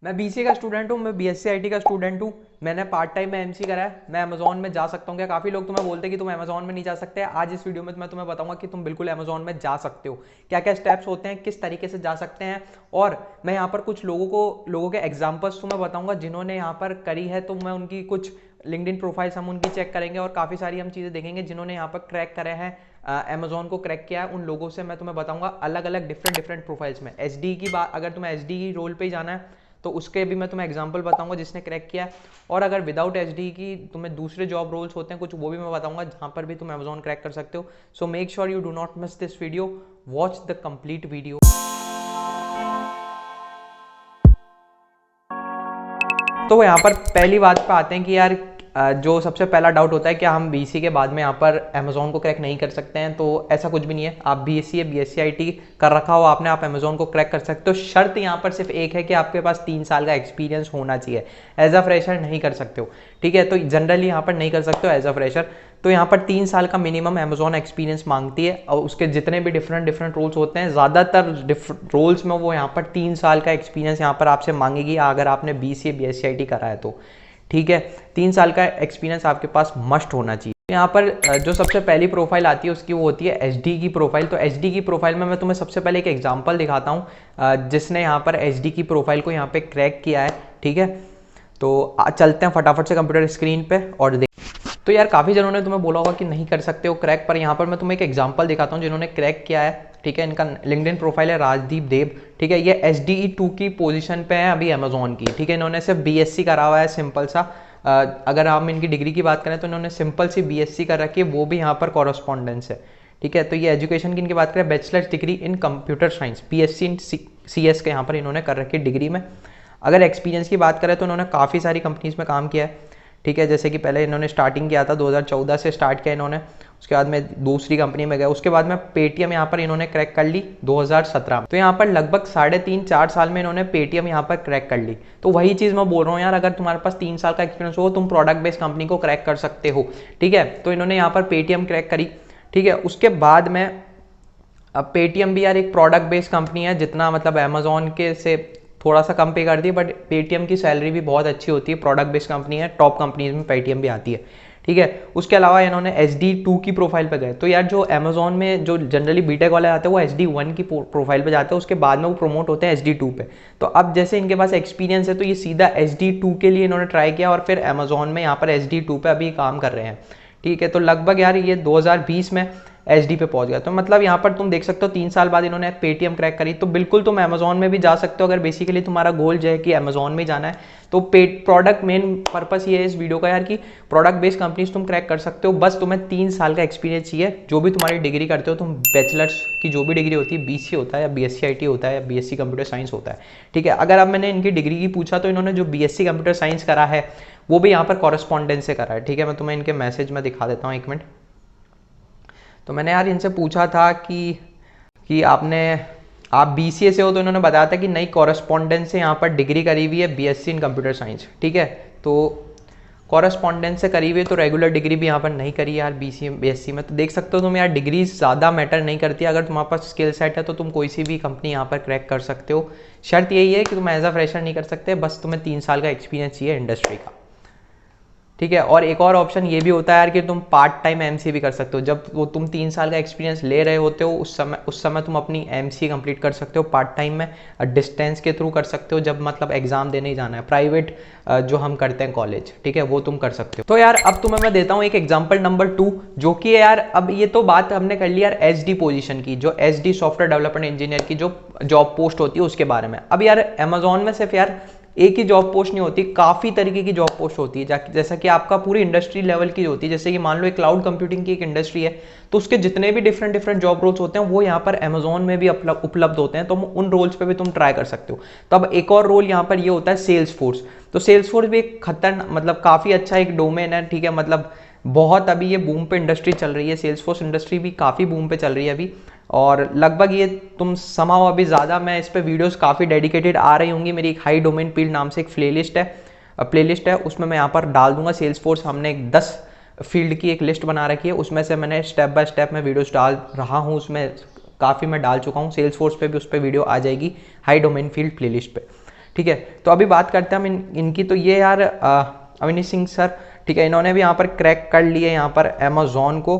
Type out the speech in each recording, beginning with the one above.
मैं बीसीए का स्टूडेंट हूँ, मैं बीएससी आईटी का स्टूडेंट हूँ। मैंने पार्ट टाइम में एमसी करा है। मैं अमेजोन में जा सकता हूँ क्या? काफ़ी लोग तुम्हें बोलते हैं कि तुम अमेजोन में नहीं जा सकते। आज इस वीडियो में मैं तुम्हें बताऊंगा कि तुम बिल्कुल अमेजोन में जा सकते हो, क्या क्या स्टेप्स होते हैं, किस तरीके से जा सकते हैं। और मैं यहाँ पर कुछ लोगों के एग्जाम्पल्स तुम्हें बताऊंगा जिन्होंने यहाँ पर करी है। तो मैं उनकी कुछ लिंक्डइन प्रोफाइल्स हम उनकी चेक करेंगे और काफ़ी सारी हम चीज़ें देखेंगे जिन्होंने यहाँ पर क्रैक करे हैं, अमेजोन को क्रैक किया है। उन लोगों से मैं तुम्हें बताऊंगा अलग अलग डिफरेंट प्रोफाइल्स में। एचडी की बात, अगर तुम्हें एचडी की रोल पे ही जाना है तो उसके भी मैं तुम्हें एग्जांपल बताऊंगा जिसने क्रैक किया है। और अगर विदाउट एचडी की तुम्हें दूसरे जॉब रोल्स होते हैं कुछ, वो भी मैं बताऊंगा जहां पर भी तुम अमेजोन क्रैक कर सकते हो। So make sure you do not miss this video, watch the complete video. तो यहाँ पर पहली बात पे आते हैं कि यार जो सबसे पहला डाउट होता है कि हम बीसी के बाद में यहाँ पर अमेजोन को क्रैक नहीं कर सकते हैं। तो ऐसा कुछ भी नहीं है। आप बीएससी या बीएससी आईटी कर रखा हो आपने, आप अमेजोन को क्रैक कर सकते हो। शर्त यहाँ पर सिर्फ एक है कि आपके पास 3 साल का एक्सपीरियंस होना चाहिए। एज अ फ्रेशर नहीं कर सकते हो, ठीक है? तो जनरली यहाँ पर नहीं कर सकते हो एज अ फ्रेशर। तो यहाँ पर 3 साल का मिनिमम अमेजोन एक्सपीरियंस मांगती है और उसके जितने भी डिफरेंट रोल्स होते हैं, ज़्यादातर रोल्स में वो यहाँ पर 3 साल का एक्सपीरियंस यहाँ पर आपसे मांगेगी अगर आपने बीसीए बीएससी आईटी करा है तो, ठीक है? 3 साल का एक्सपीरियंस आपके पास मस्ट होना चाहिए। यहाँ पर जो सबसे पहली प्रोफाइल आती है उसकी वो होती है एचडी की प्रोफाइल। तो एचडी की प्रोफाइल में मैं तुम्हें सबसे पहले एक एग्जांपल दिखाता हूँ जिसने यहाँ पर एचडी की प्रोफाइल को यहाँ पे क्रैक किया है, ठीक है? तो चलते हैं फटाफट से कंप्यूटर स्क्रीन पे और देख। तो यार काफ़ी जनों ने तुम्हें बोला होगा कि नहीं कर सकते हो क्रैक, पर यहाँ पर मैं तुम्हें एक एग्जांपल दिखाता हूँ जिन्होंने क्रैक किया है, ठीक है? इनका लिंक्डइन प्रोफाइल है राजदीप देव, ठीक है? ये SDE2 की पोजीशन पे है अभी अमेजोन की, ठीक है? इन्होंने सिर्फ बीएससी करा हुआ है, सिंपल सा। अगर हम इनकी डिग्री की बात करें तो इन्होंने सिंपल सी बीएससी कर रखी है, वो भी यहाँ पर कॉरस्पॉन्डेंस है, ठीक है? तो ये एजुकेशन की इनकी बात करें, bachelors degree in computer science, BSc in CS के यहाँ पर इन्होंने कर रखी है डिग्री में। अगर एक्सपीरियंस की बात करें तो इन्होंने काफ़ी सारी कंपनीज में काम किया है, ठीक है? जैसे कि पहले इन्होंने स्टार्टिंग किया था 2014 से स्टार्ट किया इन्होंने, उसके बाद में दूसरी कंपनी में गए, उसके बाद में पेटीएम यहाँ पर इन्होंने क्रैक कर ली 2017 में। तो यहाँ पर लगभग 3.5-4 साल में इन्होंने पेटीएम यहाँ पर क्रैक कर ली। तो वही चीज़ मैं बोल रहा हूँ यार, अगर तुम्हारे पास 3 साल का एक्सपीरियंस हो तुम प्रोडक्ट बेस्ड कंपनी को क्रैक कर सकते हो, ठीक है? तो इन्होंने यहाँ पर पेटीएम क्रैक करी, ठीक है? उसके बाद में अब पेटीएम भी यार एक प्रोडक्ट बेस्ड कंपनी है, जितना मतलब अमेजोन के से थोड़ा सा कम पे कर दी, बट पेटीएम की सैलरी भी बहुत अच्छी होती है। प्रोडक्ट बेस्ड कंपनी है, टॉप कंपनीज में पेटीएम भी आती है, ठीक है? उसके अलावा इन्होंने HD2 की प्रोफाइल पे गए। तो यार जो अमेजोन में जो जनरली बीटेक वाले आते हैं वो HD1 की प्रोफाइल पे जाते हैं, उसके बाद में वो प्रमोट होते हैं HD2 पे। तो अब जैसे इनके पास एक्सपीरियंस है तो ये सीधा HD2 के लिए इन्होंने ट्राई किया और फिर अमेजोन में यहाँ पर HD2 पे अभी काम कर रहे हैं, ठीक है? तो लगभग यार ये 2020 में HD पे पहुंच गया। तो मतलब यहाँ पर तुम देख सकते हो 3 साल बाद इन्होंने पेटीएम क्रैक करी। तो बिल्कुल तुम अमेजोन में भी जा सकते हो अगर बेसिकली तुम्हारा गोल जो है कि अमेजोन में जाना है। तो प्रोडक्ट मेन पर्पस ये है इस वीडियो का यार कि प्रोडक्ट बेस्ड कंपनीज तुम क्रैक कर सकते हो, बस तुम्हें 3 साल का एक्सपीरियंस चाहिए। जो भी तुम्हारी डिग्री करते हो तुम, बैचलर्स की जो भी डिग्री होती है, BC होता है या BSc IT होता है या BSc कंप्यूटर साइंस होता है, ठीक है? अगर अब मैंने इनकी डिग्री की पूछा तो इन्होंने जो BSc कंप्यूटर साइंस करा है वो भी यहाँ पर कॉरेस्पॉन्डेंस से करा है, ठीक है? मैं तुम्हें इनके मैसेज में दिखा देता हूँ, 1 मिनट। तो मैंने यार इनसे पूछा था कि आप BCA से हो, तो इन्होंने बताया था कि नई कॉरेस्पॉन्डेंस से यहाँ पर डिग्री करी हुई है BSc इन कंप्यूटर साइंस, ठीक है? तो कॉरेस्पॉन्डेंस से करी हुई है, तो रेगुलर डिग्री भी यहाँ पर नहीं करी यार BSc में। तो देख सकते हो तुम यार, डिग्री ज़्यादा मैटर नहीं करती। अगर तुम्हारे पास स्किल सेट है तो तुम कोई सी भी कंपनी यहाँ पर क्रैक कर सकते हो। शर्त यही है कि तुम एज अ फ्रेशर नहीं कर सकते, बस तुम्हें 3 साल का एक्सपीरियंस चाहिए इंडस्ट्री का, ठीक है? और एक और ऑप्शन ये भी होता है यार कि तुम पार्ट टाइम एमसी भी कर सकते हो। जब वो तुम 3 साल का एक्सपीरियंस ले रहे होते हो उस समय तुम अपनी एमसी कंप्लीट कर सकते हो पार्ट टाइम में, डिस्टेंस के थ्रू कर सकते हो। जब मतलब एग्जाम देने ही जाना है, प्राइवेट जो हम करते हैं कॉलेज, ठीक है, वो तुम कर सकते हो। तो यार अब तुम्हें मैं देता हूँ एक एग्जाम्पल नंबर 2, जो कि यार अब ये तो बात हमने कर ली यार एचडी पोजीशन की, जो एचडी सॉफ्टवेयर डेवलपमेंट इंजीनियर की जो जॉब पोस्ट होती है उसके बारे में। अब यार अमेजोन में सिर्फ यार एक ही जॉब पोस्ट नहीं होती, काफ़ी तरीके की जॉब पोस्ट होती है, जैसा कि आपका पूरी इंडस्ट्री लेवल की होती है। जैसे कि मान लो एक क्लाउड कंप्यूटिंग की एक इंडस्ट्री है, तो उसके जितने भी डिफरेंट जॉब रोल्स होते हैं वो यहाँ पर अमेजोन में भी उपलब्ध होते हैं। तो उन रोल्स पे भी तुम ट्राई कर सकते हो। तो अब एक और रोल यहाँ पर ये होता है सेल्स फोर्स। तो सेल्स फोर्स भी एक खतरनाक, मतलब काफ़ी अच्छा एक डोमेन है, ठीक है? मतलब बहुत अभी ये बूम पे इंडस्ट्री चल रही है, सेल्स फोर्स इंडस्ट्री भी काफ़ी बूम पे चल रही है अभी। और लगभग ये तुम समाओ अभी ज़्यादा, मैं इस पे वीडियोस काफ़ी डेडिकेटेड आ रही होंगी। मेरी एक हाई डोमेन फील्ड नाम से एक प्लेलिस्ट है, उसमें मैं यहाँ पर डाल दूंगा सेल्स फोर्स। हमने एक 10 फील्ड की एक लिस्ट बना रखी है, उसमें से मैंने स्टेप बाय स्टेप में वीडियोस डाल रहा हूँ, उसमें काफ़ी मैं डाल चुका हूँ। सेल्स फोर्स पे भी उस पर वीडियो आ जाएगी हाई डोमेन फील्ड प्लेलिस्ट पे, ठीक है, तो अभी बात करते हैं हम इनकी। तो ये यार अविनीश सिंह सर, ठीक है, इन्होंने भी यहाँ पर क्रैक कर लिए यहाँ पर अमेजोन को।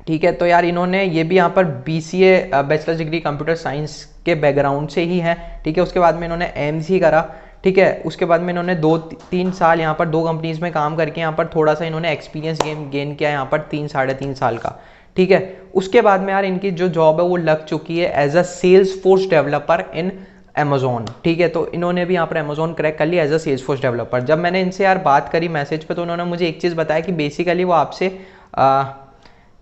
ठीक है, तो यार इन्होंने ये भी यहाँ पर BCA bachelors degree computer science के बैकग्राउंड से ही है। ठीक है, उसके बाद में इन्होंने MC करा। ठीक है, उसके बाद में इन्होंने 2-3 साल यहाँ पर 2 कंपनीज में काम करके यहाँ पर थोड़ा सा इन्होंने एक्सपीरियंस गेन किया यहाँ पर 3-3.5 साल का। ठीक है, उसके बाद में यार इनकी जो जॉब है वो लग चुकी है as a Salesforce developer in Amazon. ठीक है, तो इन्होंने भी यहाँ पर अमेजोन क्रैक कर लिया as a Salesforce developer. जब मैंने इनसे यार बात करी मैसेज पे, तो उन्होंने मुझे एक चीज़ बताया कि बेसिकली वो आपसे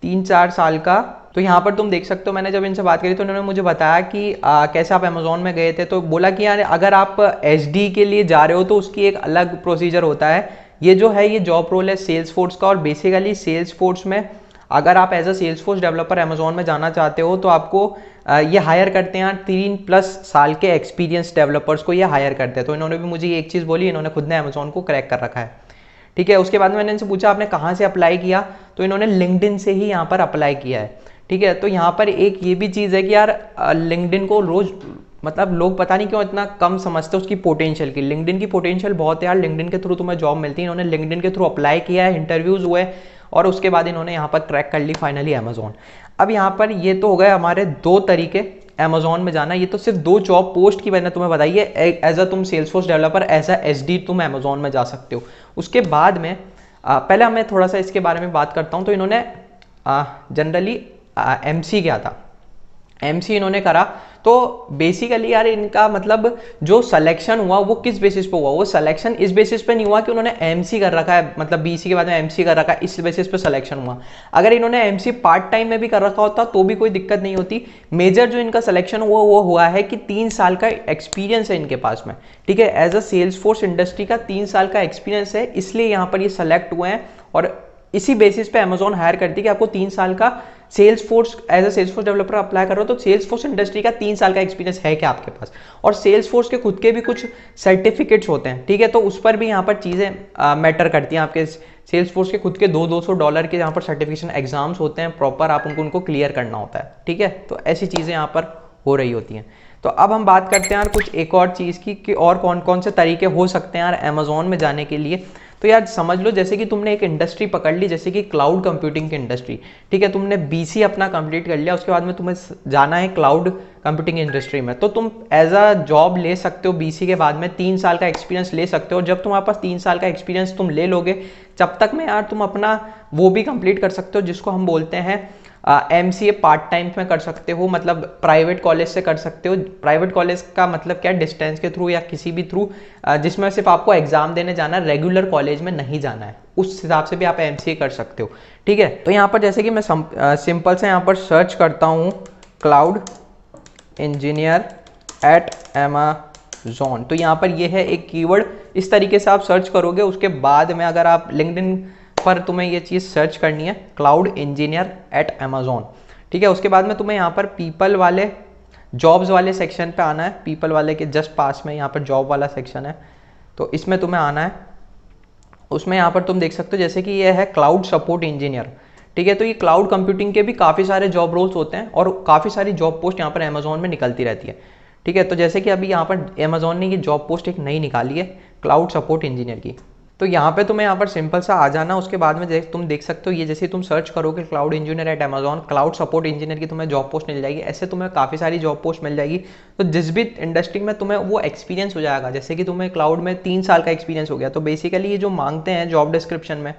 3-4 साल का, तो यहाँ पर तुम देख सकते हो, मैंने जब इनसे बात करी तो उन्होंने मुझे बताया कि कैसे आप अमेजोन में गए थे। तो बोला कि यार अगर आप SD के लिए जा रहे हो तो उसकी एक अलग प्रोसीजर होता है। ये जो है ये जॉब रोल है सेल्स फोर्स का, और बेसिकली सेल्स फोर्स में अगर आप as a Salesforce developer Amazon में जाना चाहते हो तो आपको ये हायर करते हैं 3+ साल के एक्सपीरियंस डेवलपर्स को ये हायर करते हैं। तो इन्होंने भी मुझे ये एक चीज़ बोली, इन्होंने खुद ने अमेजोन को क्रैक कर रखा है। ठीक है, उसके बाद मैंने इनसे पूछा आपने कहाँ से अप्लाई किया, तो इन्होंने लिंक्डइन से ही यहाँ पर अप्लाई किया है। ठीक है, तो यहाँ पर एक ये भी चीज़ है कि यार लिंक्डइन को रोज मतलब लोग पता नहीं क्यों इतना कम समझते उसकी पोटेंशियल की। लिंक्डइन की पोटेंशियल बहुत है यार, लिंक्डइन के थ्रू तुम्हें जॉब मिलती है। इन्होंने लिंक्डइन के थ्रू अप्लाई किया है, इंटरव्यूज हुए, और उसके बाद इन्होंने यहाँ पर क्रैक कर ली फाइनली अमेजोन। अब यहाँ पर ये तो हो गए हमारे 2 तरीके अमेजोन में जाना। ये तो सिर्फ 2 जॉब पोस्ट की मैंने तुम्हें बताई है। एज अ तुम Salesforce developer, as a SD तुम अमेजोन में जा सकते हो। उसके बाद में पहले मैं थोड़ा सा इसके बारे में बात करता हूँ। तो इन्होंने जनरली MC किया था, MC इन्होंने करा। तो बेसिकली यार इनका मतलब जो सिलेक्शन हुआ वो किस बेसिस पे हुआ, वो सिलेक्शन इस बेसिस पे नहीं हुआ कि उन्होंने MC कर रखा है, मतलब BC के बाद में MC कर रखा है, इस बेसिस पे सिलेक्शन हुआ। अगर इन्होंने MC पार्ट टाइम में भी कर रखा होता तो भी कोई दिक्कत नहीं होती। मेजर जो इनका सिलेक्शन हुआ वो हुआ है कि 3 साल का एक्सपीरियंस है इनके पास में। ठीक है, as a Salesforce industry का 3 साल का एक्सपीरियंस है, इसलिए यहाँ पर ये सेलेक्ट हुए हैं। और इसी बेसिस पे अमेजोन हायर करती है कि आपको 3 साल का Salesforce as a Salesforce developer apply कर रहे हो तो सेल्स फोर्स इंडस्ट्री का 3 साल का एक्सपीरियंस है क्या आपके पास। और सेल्स फोर्स के खुद के भी कुछ सर्टिफिकेट्स होते हैं। ठीक है, तो उस पर भी यहाँ पर चीज़ें मैटर करती हैं। आपके सेल्स फोर्स के खुद के $200 के यहाँ पर सर्टिफिकेशन एग्जाम्स होते हैं, प्रॉपर आप उनको क्लियर करना होता है। ठीक है, तो ऐसी चीज़ें यहाँ पर हो रही होती हैं। तो अब हम बात करते हैं यार कुछ एक और चीज़ की कि और कौन कौन से तरीके हो सकते हैं यार अमेजोन में जाने के लिए। तो यार समझ लो जैसे कि तुमने एक इंडस्ट्री पकड़ ली, जैसे कि क्लाउड कंप्यूटिंग की इंडस्ट्री। ठीक है, तुमने BC अपना कंप्लीट कर लिया, उसके बाद में तुम्हें जाना है क्लाउड कंप्यूटिंग इंडस्ट्री में। तो तुम एज अ जॉब ले सकते हो BC के बाद में, 3 साल का एक्सपीरियंस ले सकते हो। जब तुम्हारे पास 3 साल का एक्सपीरियंस तुम ले लोगे, जब तक में यार तुम अपना वो भी कंप्लीट कर सकते हो जिसको हम बोलते हैं MCA पार्ट टाइम में कर सकते हो, मतलब प्राइवेट कॉलेज से कर सकते हो। प्राइवेट कॉलेज का मतलब क्या, डिस्टेंस के थ्रू या किसी भी थ्रू जिसमें सिर्फ आपको एग्जाम देने जाना है, रेगुलर कॉलेज में नहीं जाना है, उस हिसाब से भी आप MCA कर सकते हो। ठीक है, तो यहाँ पर जैसे कि मैं सिंपल से यहाँ पर सर्च करता हूँ क्लाउड इंजीनियर एट अमेजोन, तो यहाँ पर ये है एक कीवर्ड, इस तरीके से आप सर्च करोगे। उसके बाद में अगर आप लिंक्डइन पर तुम्हें ये चीज़ सर्च करनी है क्लाउड इंजीनियर एट अमेजोन। ठीक है, उसके बाद में तुम्हें यहाँ पर पीपल वाले जॉब्स वाले सेक्शन पे आना है। पीपल वाले के जस्ट पास में यहाँ पर जॉब वाला सेक्शन है, तो इसमें तुम्हें आना है। उसमें यहाँ पर तुम देख सकते हो जैसे कि ये है क्लाउड सपोर्ट इंजीनियर। ठीक है, तो ये क्लाउड कंप्यूटिंग के भी काफ़ी सारे जॉब रोल्स होते हैं और काफ़ी सारी जॉब पोस्ट यहाँ पर अमेजोन में निकलती रहती है। ठीक है, तो जैसे कि अभी यहाँ पर अमेजोन ने ये जॉब पोस्ट एक नई निकाली है क्लाउड सपोर्ट इंजीनियर की। तो यहाँ पे तुम्हें यहाँ पर सिंपल सा आ जाना, उसके बाद में तुम देख सकते हो ये जैसे तुम सर्च करोगे cloud engineer at Amazon, cloud support engineer की तुम्हें जॉब पोस्ट मिल जाएगी। ऐसे तुम्हें काफ़ी सारी जॉब पोस्ट मिल जाएगी। तो जिस भी इंडस्ट्री में तुम्हें वो एक्सपीरियंस हो जाएगा, जैसे कि तुम्हें क्लाउड में 3 साल का एक्सपीरियंस हो गया, तो बेसिकली ये जो मांगते हैं जॉब डिस्क्रिप्शन में,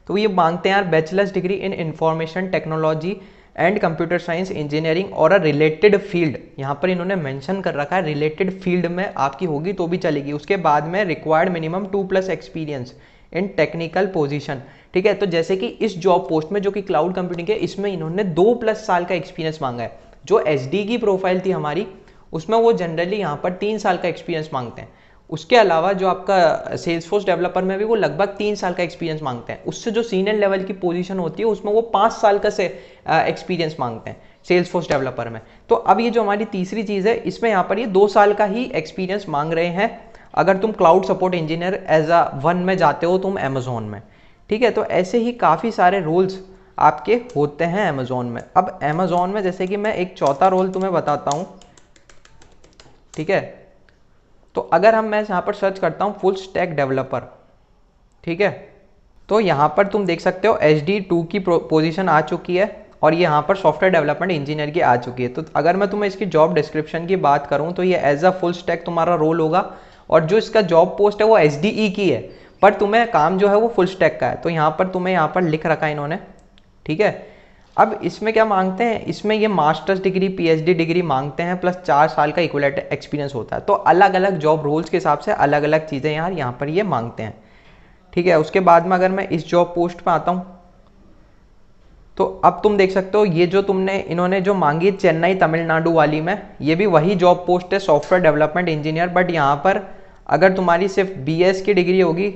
तो ये मांगते हैं यार bachelors degree in information technology and computer science engineering और अ रिलेटेड फील्ड। यहाँ पर इन्होंने मेंशन कर रखा है रिलेटेड फील्ड में आपकी होगी तो भी चलेगी। उसके बाद में required minimum 2+ experience in technical position. ठीक है, तो जैसे कि इस जॉब पोस्ट में जो कि क्लाउड कंप्यूटिंग है, इसमें इन्होंने 2+ साल का एक्सपीरियंस मांगा है। जो SD की प्रोफाइल थी हमारी, उसमें वो जनरली यहाँ पर 3 साल का एक्सपीरियंस मांगते हैं। उसके अलावा जो आपका सेल्सफोर्स डेवलपर में भी वो लगभग 3 साल का एक्सपीरियंस मांगते हैं। उससे जो सीनियर लेवल की पोजीशन होती है उसमें वो 5 साल का से एक्सपीरियंस मांगते हैं सेल्सफोर्स डेवलपर में। तो अब ये जो हमारी तीसरी चीज़ है, इसमें यहाँ पर ये 2 साल का ही एक्सपीरियंस मांग रहे हैं अगर तुम cloud support engineer as a 1 में जाते हो तुम अमेजोन में। ठीक है, तो ऐसे ही काफ़ी सारे रोल्स आपके होते हैं अमेजोन में। अब अमेजोन में जैसे कि मैं एक चौथा रोल तुम्हें बताता हूँ। ठीक है, तो अगर मैं यहाँ पर सर्च करता हूँ फुल स्टैक डेवलपर, ठीक है, तो यहाँ पर तुम देख सकते हो SD2 की पोजीशन आ चुकी है और ये यहाँ पर सॉफ्टवेयर डेवलपमेंट इंजीनियर की आ चुकी है। तो अगर मैं तुम्हें इसकी जॉब डिस्क्रिप्शन की बात करूँ तो ये एज अ फुल स्टैक तुम्हारा रोल होगा और जो इसका जॉब पोस्ट है वो SDE की है, पर तुम्हें काम जो है वो फुल स्टैक का है। तो यहाँ पर तुम्हें यहाँ पर लिख रखा है इन्होंने, ठीक है। अब इसमें क्या मांगते हैं, इसमें ये मास्टर्स डिग्री PhD डिग्री मांगते हैं प्लस 4 साल का इक्विवेलेंट एक्सपीरियंस होता है। तो अलग अलग जॉब रोल्स के हिसाब से अलग अलग चीज़ें यार यहाँ पर ये मांगते हैं, ठीक है। उसके बाद में अगर मैं इस जॉब पोस्ट पे आता हूँ तो अब तुम देख सकते हो ये जो तुमने इन्होंने जो मांगी चेन्नई तमिलनाडु वाली में, ये भी वही जॉब पोस्ट है सॉफ्टवेयर डेवलपमेंट इंजीनियर। बट यहाँ पर अगर तुम्हारी सिर्फ BS की डिग्री होगी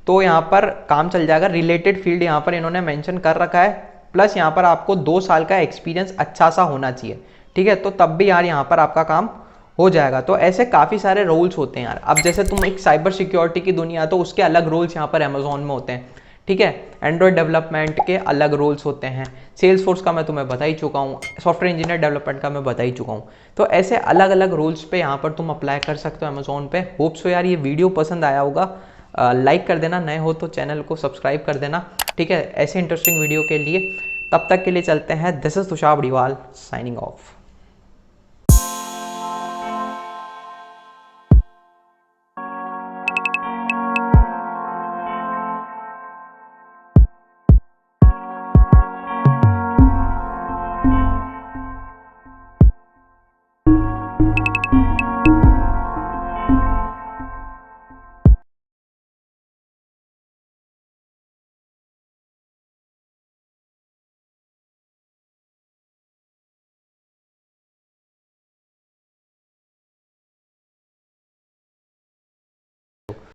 तो यहाँ पर काम चल जाएगा। रिलेटेड फील्ड यहाँ पर इन्होंने मेंशन कर रखा है, प्लस यहाँ पर आपको 2 साल का एक्सपीरियंस अच्छा सा होना चाहिए, ठीक है। तो तब भी यार यहाँ पर आपका काम हो जाएगा। तो ऐसे काफ़ी सारे रोल्स होते हैं यार। अब जैसे तुम एक साइबर सिक्योरिटी की दुनिया, तो उसके अलग रोल्स यहाँ पर अमेजोन में होते हैं, ठीक है। एंड्रॉयड डेवलपमेंट के अलग रोल्स होते हैं, सेल्स फोर्स का मैं तुम्हें बता ही चुका हूँ, सॉफ्टवेयर इंजीनियर डेवलपमेंट का मैं बता ही चुका हूँ। तो ऐसे अलग अलग रोल्स पे यहाँ पर तुम अप्लाई कर सकते हो अमेजोन पे। होप सो यार ये वीडियो पसंद आया होगा, लाइक कर देना, नए हो तो चैनल को सब्सक्राइब कर देना, ठीक है, ऐसे इंटरेस्टिंग वीडियो के लिए। तब तक के लिए चलते हैं। This is Tushar Badiwal signing off.